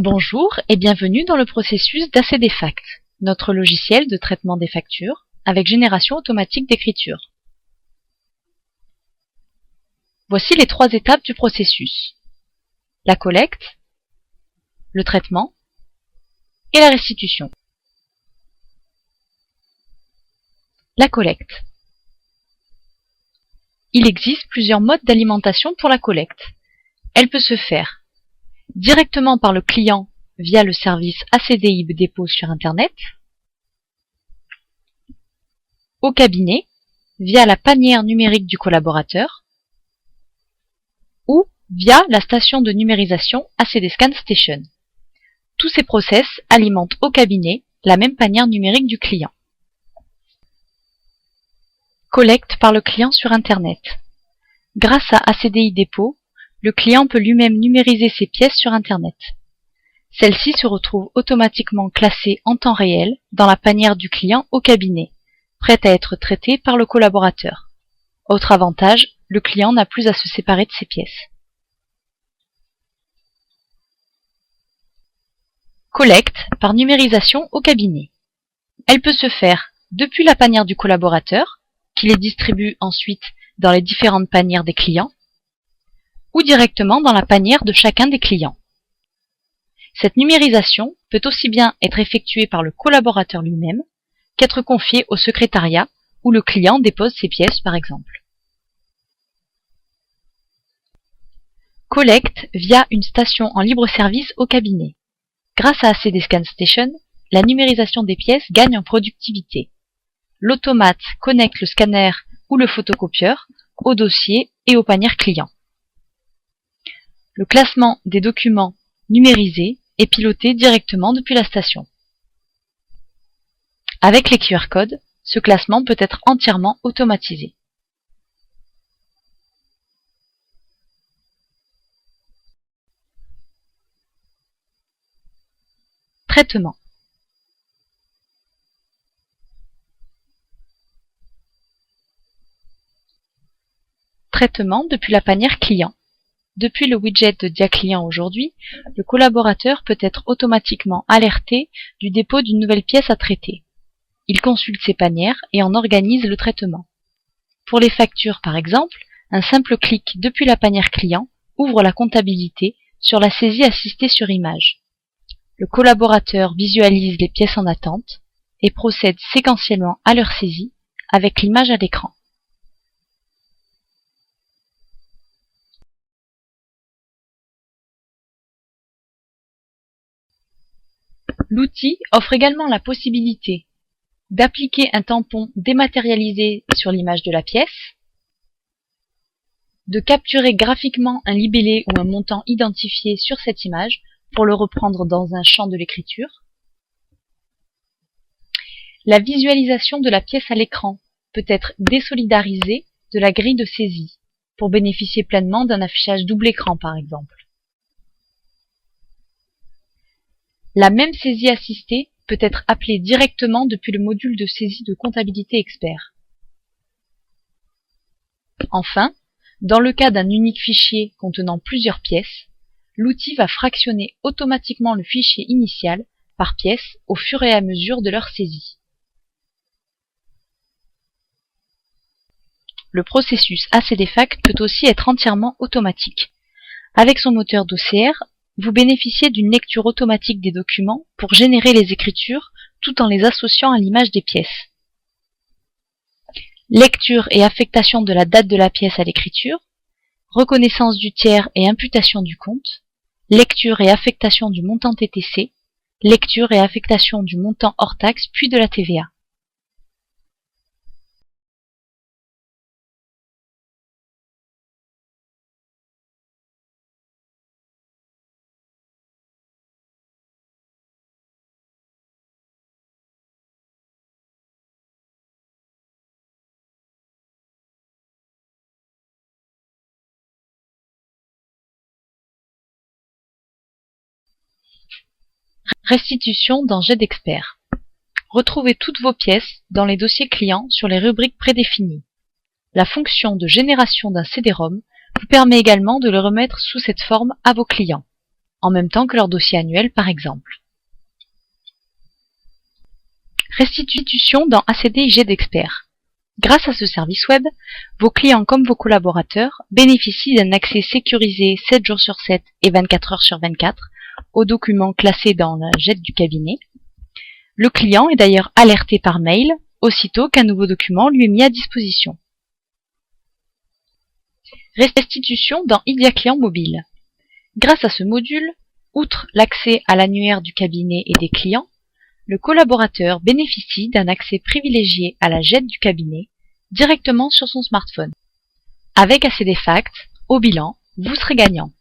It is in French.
Bonjour et bienvenue dans le processus d'ACDFact, notre logiciel de traitement des factures avec génération automatique d'écriture. Voici les 3 étapes du processus: la collecte, le traitement et la restitution. La collecte. Il existe plusieurs modes d'alimentation pour la collecte. Elle peut se faire directement par le client via le service ACDIB dépôt sur Internet, au cabinet via la panière numérique du collaborateur ou via la station de numérisation ACDScan Station. Tous ces process alimentent au cabinet la même panière numérique du client. Collecte par le client sur Internet. Grâce à ACDI dépôt, le client peut lui-même numériser ses pièces sur Internet. Celles-ci se retrouvent automatiquement classées en temps réel dans la panière du client au cabinet, prête à être traitée par le collaborateur. Autre avantage, le client n'a plus à se séparer de ses pièces. Collecte par numérisation au cabinet. Elle peut se faire depuis la panière du collaborateur, qui les distribue ensuite dans les différentes panières des clients, ou directement dans la panière de chacun des clients. Cette numérisation peut aussi bien être effectuée par le collaborateur lui-même qu'être confiée au secrétariat où le client dépose ses pièces par exemple. Collecte via une station en libre service au cabinet. Grâce à ACDScan Station, la numérisation des pièces gagne en productivité. L'automate connecte le scanner ou le photocopieur au dossier et aux panières clients. Le classement des documents numérisés est piloté directement depuis la station. Avec les QR codes, ce classement peut être entièrement automatisé. Traitement. Traitement depuis la panière client. Depuis le widget de DiaClient aujourd'hui, le collaborateur peut être automatiquement alerté du dépôt d'une nouvelle pièce à traiter. Il consulte ses panières et en organise le traitement. Pour les factures par exemple, un simple clic depuis la panière client ouvre la comptabilité sur la saisie assistée sur image. Le collaborateur visualise les pièces en attente et procède séquentiellement à leur saisie avec l'image à l'écran. L'outil offre également la possibilité d'appliquer un tampon dématérialisé sur l'image de la pièce, de capturer graphiquement un libellé ou un montant identifié sur cette image pour le reprendre dans un champ de l'écriture. La visualisation de la pièce à l'écran peut être désolidarisée de la grille de saisie pour bénéficier pleinement d'un affichage double écran par exemple. La même saisie assistée peut être appelée directement depuis le module de saisie de comptabilité expert. Enfin, dans le cas d'un unique fichier contenant plusieurs pièces, l'outil va fractionner automatiquement le fichier initial par pièce au fur et à mesure de leur saisie. Le processus ACDFact peut aussi être entièrement automatique. Avec son moteur d'OCR, vous bénéficiez d'une lecture automatique des documents pour générer les écritures tout en les associant à l'image des pièces. Lecture et affectation de la date de la pièce à l'écriture, reconnaissance du tiers et imputation du compte, lecture et affectation du montant TTC, lecture et affectation du montant hors taxe puis de la TVA. Restitution dans GEDexpert. Retrouvez toutes vos pièces dans les dossiers clients sur les rubriques prédéfinies. La fonction de génération d'un CD-ROM vous permet également de le remettre sous cette forme à vos clients. en même temps que leur dossier annuel par exemple. Restitution dans ACD IG d'Expert. Grâce à ce service web, vos clients comme vos collaborateurs bénéficient d'un accès sécurisé 7 jours sur 7 et 24 heures sur 24 aux documents classés dans la JET du cabinet. Le client est d'ailleurs alerté par mail aussitôt qu'un nouveau document lui est mis à disposition. Restitution dans IDIA Client Mobile. Grâce à ce module, outre l'accès à l'annuaire du cabinet et des clients, le collaborateur bénéficie d'un accès privilégié à la JET du cabinet directement sur son smartphone. Avec ACD Fact, au bilan, vous serez gagnant.